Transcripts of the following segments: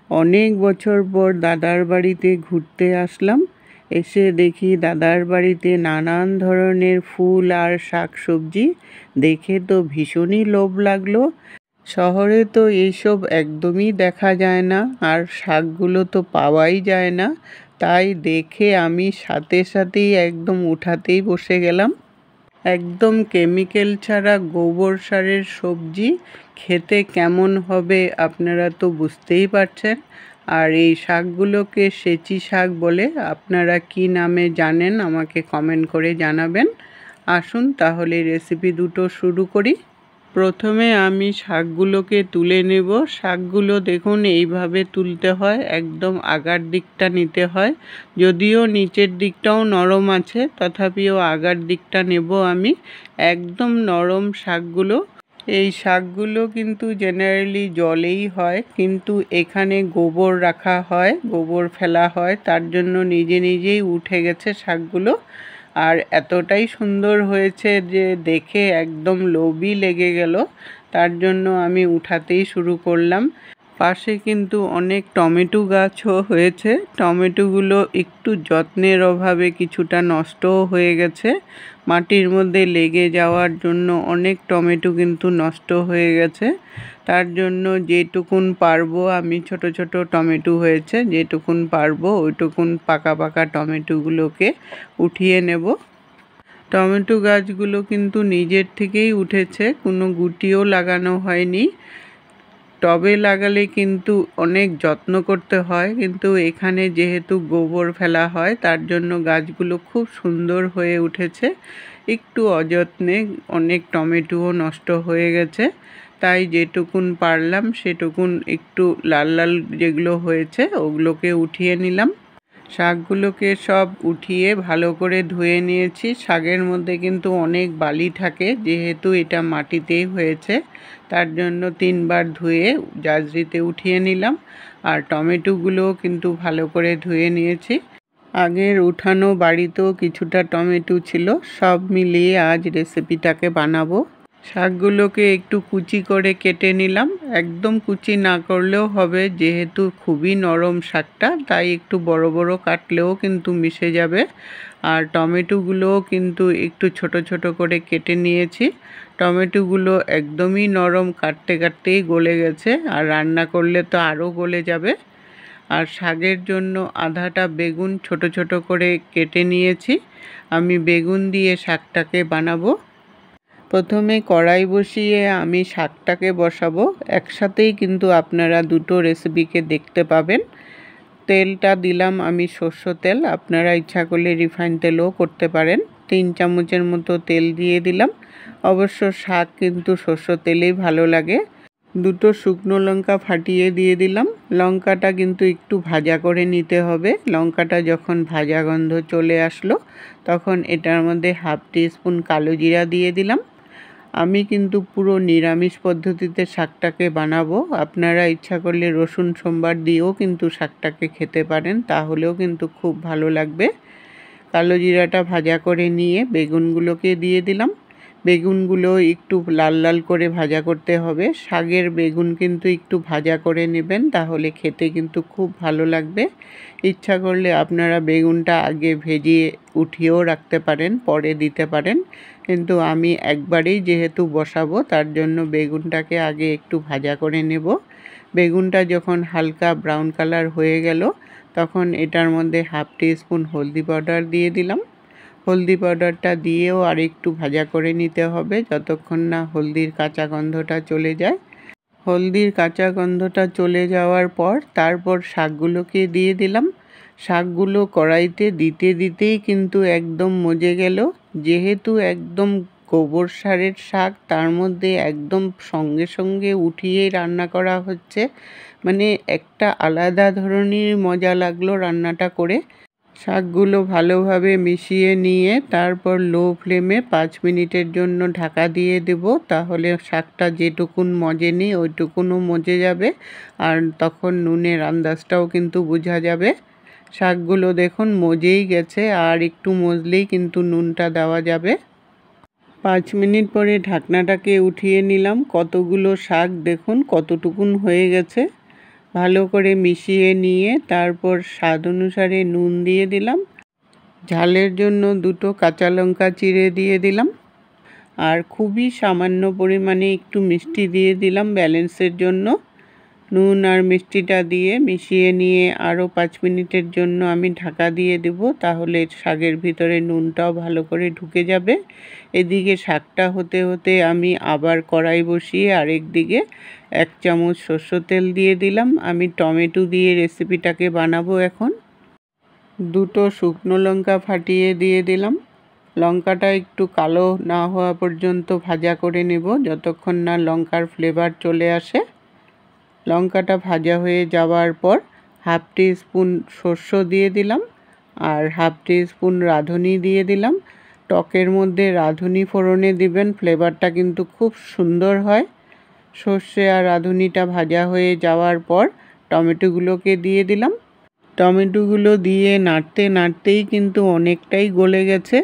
অনেক বছর পর দাদার বাড়িতে ঘুরতে আসলাম। এসে দেখি দাদার বাড়িতে নানান ধরনের ফুল আর শাকসবজি। দেখে তো ভীষণই লোভ লাগলো। শহরে তো এইসব একদমই দেখা যায় না, আর শাকগুলো তো পাওয়াই যায় না। তাই দেখে আমি সাথে সাথেই একদম উঠাতেই বসে গেলাম। একদম কেমিক্যাল ছাড়া গোবর সারের সবজি খেতে কেমন হবে আপনারা তো বুঝতেই পারছেন। আর এই শাকগুলোকে সেচি শাক বলে। আপনারা কি নামে জানেন আমাকে কমেন্ট করে জানাবেন। আসুন তাহলে রেসিপি দুটো শুরু করি। প্রথমে আমি শাকগুলোকে তুলে নেব। শাকগুলো দেখুন এইভাবে তুলতে হয়, একদম আগার দিকটা নিতে হয়। যদিও নিচের দিকটাও নরম আছে, তথাপিও আগার দিকটা নেব আমি। একদম নরম শাকগুলো। এই শাকগুলো কিন্তু জেনারেলি জলেই হয়, কিন্তু এখানে গোবর রাখা হয়, গোবর ফেলা হয়, তার জন্য নিজে নিজেই উঠে গেছে শাকগুলো। আর এতটাই সুন্দর হয়েছে যে দেখে একদম লোভই লেগে গেল। তার জন্য আমি উঠাতেই শুরু করলাম। পাশে কিন্তু অনেক টমেটো গাছও হয়েছে। টমেটোগুলো একটু যত্নের অভাবে কিছুটা নষ্টও হয়ে গেছে। মাটির মধ্যে লেগে যাওয়ার জন্য অনেক টমেটো কিন্তু নষ্ট হয়ে গেছে। তার জন্য যেটুকুন পারবো আমি, ছোট ছোট টমেটো হয়েছে, যেটুকুন পারবো ওইটুকুন পাকা পাকা টমেটোগুলোকে উঠিয়ে নেব। টমেটো গাছগুলো কিন্তু নিজের থেকেই উঠেছে, কোনো গুটিও লাগানো হয়নি। টবে লাগালে কিন্তু অনেক যত্ন করতে হয়, কিন্তু এখানে যেহেতু গোবর ফেলা হয় তার জন্য গাছগুলো খুব সুন্দর হয়ে উঠেছে। একটু অযত্নে অনেক টমেটোও নষ্ট হয়ে গেছে। তাই যেটুকুন পারলাম সেটুকুন একটু লাল লাল যেগুলো হয়েছে ওগুলোকে উঠিয়ে নিলাম। শাকগুলোকে সব উঠিয়ে ভালো করে ধুয়ে নিয়েছি। শাকের মধ্যে কিন্তু অনেক বালি থাকে, যেহেতু এটা মাটিতেই হয়েছে তার জন্য 3বার ধুয়ে জাজরিতে উঠিয়ে নিলাম। আর টমেটোগুলোও কিন্তু ভালো করে ধুয়ে নিয়েছি। আগের উঠানো বাড়িতেও কিছুটা টমেটো ছিল। সব মিলিয়ে আজ রেসিপিটাকে বানাবো। শাকগুলোকে একটু কুচি করে কেটে নিলাম। একদম কুচি না করলেও হবে, যেহেতু খুবই নরম শাকটা, তাই একটু বড় বড় কাটলেও কিন্তু মিশে যাবে। আর টমেটোগুলোও কিন্তু একটু ছোট ছোট করে কেটে নিয়েছি। টমেটোগুলো একদমই নরম, কাটতে কাটতেই গলে গেছে, আর রান্না করলে তো আরও গলে যাবে। আর শাকের জন্য আধাটা বেগুন ছোট ছোট করে কেটে নিয়েছি। আমি বেগুন দিয়ে শাকটাকে বানাবো। প্রথমে কড়াই বসিয়ে আমি শাকটাকে বসাবো। একসাথেই কিন্তু আপনারা দুটো রেসিপিকে দেখতে পাবেন। তেলটা দিলাম আমি সর্ষের তেল, আপনারা ইচ্ছা করলে রিফাইন তেলও করতে পারেন। 3 চামচের মতো তেল দিয়ে দিলাম। অবশ্য শাক কিন্তু সর্ষের তেলেই ভালো লাগে। দুটো শুকনো লঙ্কা ফাটিয়ে দিয়ে দিলাম। লঙ্কাটা কিন্তু একটু ভাজা করে নিতে হবে। লঙ্কাটা যখন ভাজা গন্ধ চলে আসলো তখন এটার মধ্যে 1/2 টিস্পুন কালো জিরা দিয়ে দিলাম। আমি কিন্তু পুরো নিরামিষ পদ্ধতিতে শাকটাকে বানাবো। আপনারা ইচ্ছা করলে রসুন সোমবার দিয়েও কিন্তু শাকটাকে খেতে পারেন, তাহলেও কিন্তু খুব ভালো লাগবে। কালো জিরাটা ভাজা করে নিয়ে বেগুনগুলোকে দিয়ে দিলাম। বেগুনগুলো একটু লাল লাল করে ভাজা করতে হবে। শাকের বেগুন কিন্তু একটু ভাজা করে নেবেন, তাহলে খেতে কিন্তু খুব ভালো লাগবে। ইচ্ছা করলে আপনারা বেগুনটা আগে ভেজিয়ে উঠিয়েও রাখতে পারেন, পরে দিতে পারেন, কিন্তু আমি একবারেই যেহেতু বসাবো তার জন্য বেগুনটাকে আগে একটু ভাজা করে নেব। বেগুনটা যখন হালকা ব্রাউন কালার হয়ে গেল তখন এটার মধ্যে 1/2 টিস্পুন হলদি পাউডার দিয়ে দিলাম। হলদি পাউডারটা দিয়েও আর একটু ভাজা করে নিতে হবে, যতক্ষণ না হলদির কাঁচা গন্ধটা চলে যায়। হলদির কাঁচা গন্ধটা চলে যাওয়ার পর তারপর শাকগুলোকে দিয়ে দিলাম। শাকগুলো কড়াইতে দিতে দিতেই কিন্তু একদম মজে গেল। যেহেতু একদম গোবর সারের শাক, তার মধ্যে একদম সঙ্গে সঙ্গে উঠিয়েই রান্না করা হচ্ছে, মানে একটা আলাদা ধরনের মজা লাগলো রান্নাটা করে। শাকগুলো ভালোভাবে মিশিয়ে নিয়ে তারপর লো ফ্লেমে 5 মিনিটের জন্য ঢাকা দিয়ে দেব। তাহলে শাকটা যেটুকুন মজেনি ওইটুকুনও মজে যাবে, আর তখন নুনের আন্দাজটাও কিন্তু বোঝা যাবে। শাকগুলো দেখুন মজেই গেছে, আর একটু মজলেই কিন্তু নুনটা দেওয়া যাবে। 5 মিনিট পরে ঢাকনাটাকে উঠিয়ে নিলাম। কতগুলো শাক দেখুন কতটুকুন হয়ে গেছে। ভালো করে মিশিয়ে নিয়ে তারপর স্বাদ অনুসারে নুন দিয়ে দিলাম। ঝালের জন্য 2টো কাঁচা লঙ্কা চিড়ে দিয়ে দিলাম। আর খুবই সামান্য পরিমাণে একটু মিষ্টি দিয়ে দিলাম ব্যালেন্সের জন্য। নুন আর মিষ্টিটা দিয়ে মিশিয়ে নিয়ে আরও 5 মিনিটের জন্য আমি ঢাকা দিয়ে দেব, তাহলে শাকের ভিতরে নুনটাও ভালো করে ঢুকে যাবে। এদিকে শাকটা হতে হতে আমি আবার কড়াই বসিয়ে আরেক দিকে 1 চামচ সরষের তেল দিয়ে দিলাম। আমি টমেটো দিয়ে রেসিপিটাকে বানাবো এখন। 2টো শুকনো লঙ্কা ফাটিয়ে দিয়ে দিলাম। লঙ্কাটা একটু কালো না হওয়া পর্যন্ত ভাজা করে নেব, যতক্ষণ না লঙ্কার ফ্লেভার চলে আসে। লঙ্কাটা ভাজা হয়ে যাওয়ার পর 1/2 টিস্পুন সরষে দিয়ে দিলাম আর 1/2 টিস্পুন রাঁধুনি দিয়ে দিলাম। টকের মধ্যে রাঁধুনি ফোড়নে দিবেন, ফ্লেভারটা কিন্তু খুব সুন্দর হয়। সর্ষে আর রাঁধুনিটা ভাজা হয়ে যাওয়ার পর টমেটোগুলোকে দিয়ে দিলাম। টমেটোগুলো দিয়ে নাড়তে নাড়তেই কিন্তু অনেকটাই গলে গেছে।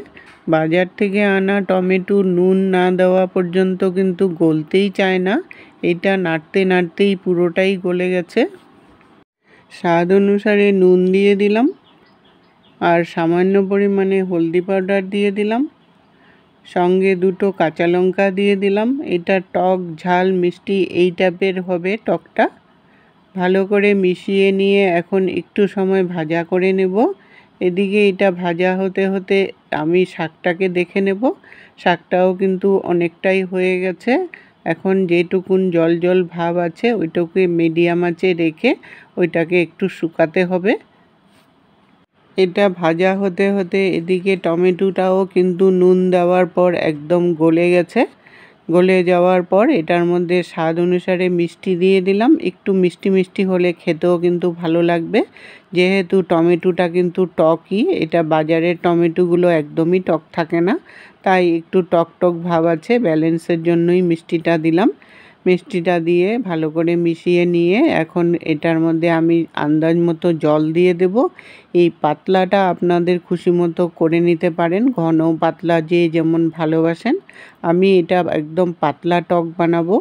বাজার থেকে আনা টমেটো নুন না দেওয়া পর্যন্ত কিন্তু গলতেই চায় না। এটা নাড়তে নাড়তেই পুরোটাই গলে গেছে। স্বাদ অনুসারে নুন দিয়ে দিলাম আর সামান্য পরিমাণে হলদি পাউডার দিয়ে দিলাম। সঙ্গে 2টো কাঁচা লঙ্কা দিয়ে দিলাম। এটা টক ঝাল মিষ্টি এই টাইপের হবে টকটা। ভালো করে মিশিয়ে নিয়ে এখন একটু সময় ভাজা করে নেব। এদিকে এটা ভাজা হতে হতে আমি শাকটাকে দেখে নেব। শাকটাও কিন্তু অনেকটাই হয়ে গেছে। এখন যেটুকুন জল জল ভাব আছে ওইটাকে মিডিয়াম আঁচে রেখে ওইটাকে একটু শুকাতে হবে। এটা ভাজা হতে হতে এদিকে টমেটোটাও কিন্তু নুন দেওয়ার পর একদম গলে গেছে। গলে যাওয়ার পর এটার মধ্যে স্বাদ অনুসারে মিষ্টি দিয়ে দিলাম। একটু মিষ্টি মিষ্টি হলে খেতেও কিন্তু ভালো লাগবে, যেহেতু টমেটোটা কিন্তু টকই। এটা বাজারের টমেটোগুলো একদমই টক থাকে না, তাই একটু টক টক ভাব আছে, ব্যালেন্সের জন্যই মিষ্টিটা দিলাম। মিষ্টিটা দিয়ে ভালো করে মিশিয়ে নিয়ে এখন এটার মধ্যে আমি আন্দাজ মতো জল দিয়ে দেব। এই পাতলাটা আপনাদের খুশি মতো করে নিতে পারেন, ঘন পাতলা যে যেমন ভালোবাসেন। আমি এটা একদম পাতলা টক বানাবো।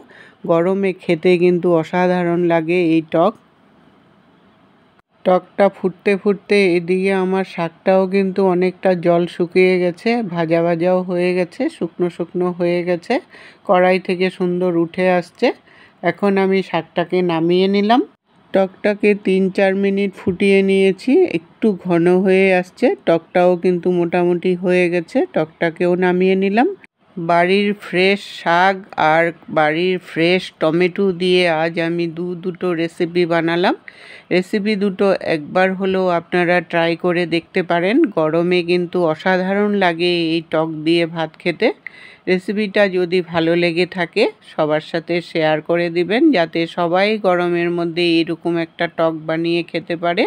গরমে খেতে কিন্তু অসাধারণ লাগে এই টক। টকটা ফুটতে ফুটতে এদিকে আমার শাকটাও কিন্তু অনেকটা জল শুকিয়ে গেছে, ভাজা ভাজাও হয়ে গেছে, শুকনো শুকনো হয়ে গেছে, কড়াই থেকে সুন্দর উঠে আসছে। এখন আমি শাকটাকে নামিয়ে নিলাম। টকটাকে 3-4 মিনিট ফুটিয়ে নিয়েছি, একটু ঘন হয়ে আসছে। টকটাও কিন্তু মোটামুটি হয়ে গেছে, টকটাকেও নামিয়ে নিলাম। বাড়ির ফ্রেশ শাক আর বাড়ির ফ্রেশ টমেটো দিয়ে আজ আমি দুটো রেসিপি বানালাম। রেসিপি দুটো একবার হলেও আপনারা ট্রাই করে দেখতে পারেন। গরমে কিন্তু অসাধারণ লাগে এই টক দিয়ে ভাত খেতে। রেসিপিটা যদি ভালো লেগে থাকে সবার সাথে শেয়ার করে দিবেন, যাতে সবাই গরমের মধ্যে এরকম একটা টক বানিয়ে খেতে পারে।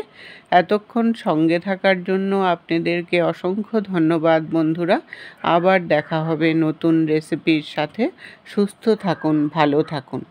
এতক্ষণ সঙ্গে থাকার জন্য আপনাদেরকে অসংখ্য ধন্যবাদ বন্ধুরা। আবার দেখা হবে নতুন রেসিপির সাথে। সুস্থ থাকুন, ভালো থাকুন।